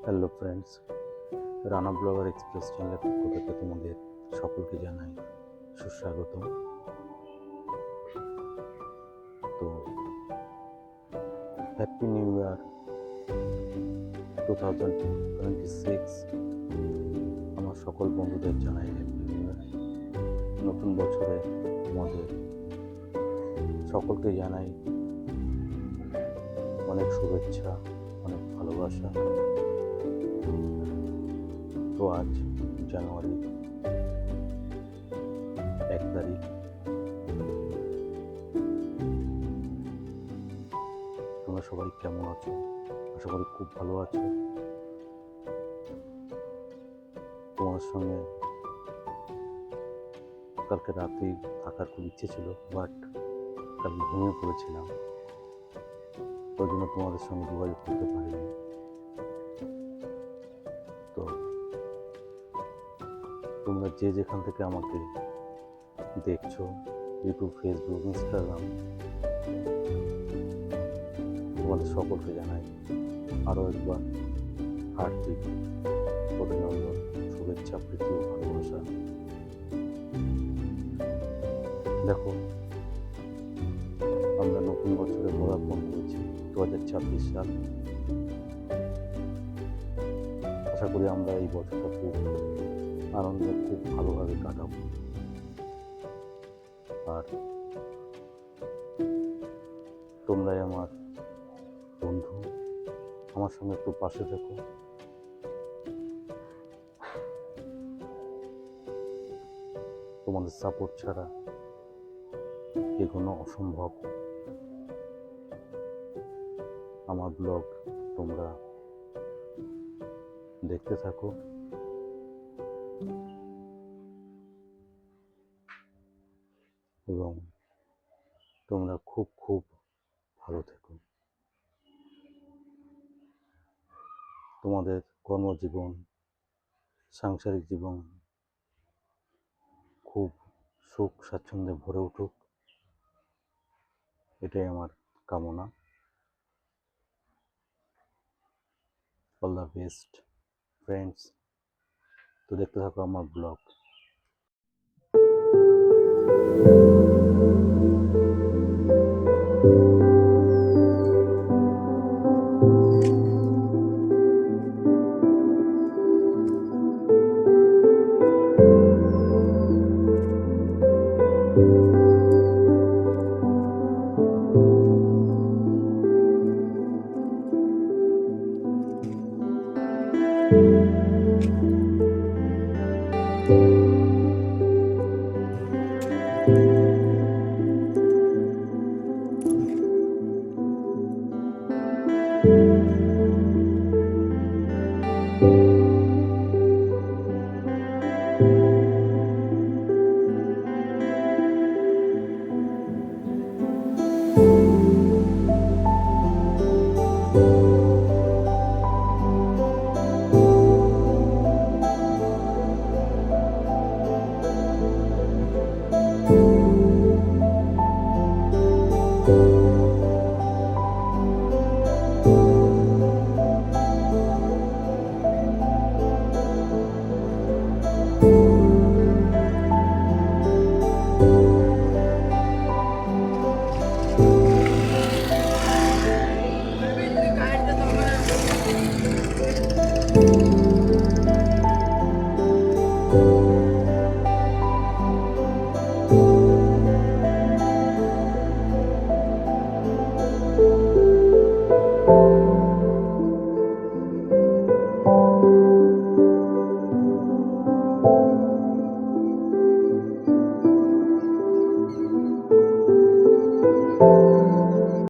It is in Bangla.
Hello friends, Rana blogger express চ্যানেলের পক্ষ থেকে তোমাদের সকলকে জানাই সুস্বাগতম। তো হ্যাপি নিউ ইয়ার 2026। আমার সকল বন্ধুদের জানাই হ্যাপি নিউ ইয়ার। নতুন বছরে তোমাদের সকলকে জানাই অনেক শুভেচ্ছা, অনেক ভালোবাসা। তো আজ জানুয়ারি 1 তারিখ। তোমরা সবাই কেমন আছো? আশা করি খুব ভালো আছো। তোমার সঙ্গে কালকে রাতেই থাকার খুব ইচ্ছে ছিল, বাট কালকে ঘুমিয়ে পড়েছিলাম, ওই জন্য তোমাদের সঙ্গে যোগাযোগ করতে পারিনি। তো তোমরা যে যেখান থেকে আমাকে দেখছো, ইউটিউব, ফেসবুক, ইনস্টাগ্রাম, তোমাদের সকলকে জানাই আরও একবার হার্দিক অভিনন্দন, শুভেচ্ছা, প্রীতি ও ভালোবাসা। দেখো, আমরা নতুন বছরে পদার্পণ করেছি 2026 সাল। আশা করি আমরা এই বছরটা খুব আনন্দে, খুব ভালোভাবে কাটাবো। আর তোমরাই আমার বন্ধু, আমার সঙ্গে একটু পাশে থেকো। তোমাদের সাপোর্ট ছাড়া এগোনো অসম্ভব। আমার ব্লগ তোমরা দেখতে থাকো এবং তোমরা খুব খুব ভালো থেকো। তোমাদের কর্মজীবন, সাংসারিক জীবন খুব সুখ স্বাচ্ছন্দ্যে ভরে উঠুক, এটাই আমার কামনা। All the best friends. তো দেখতে থাকো আমার ব্লগ।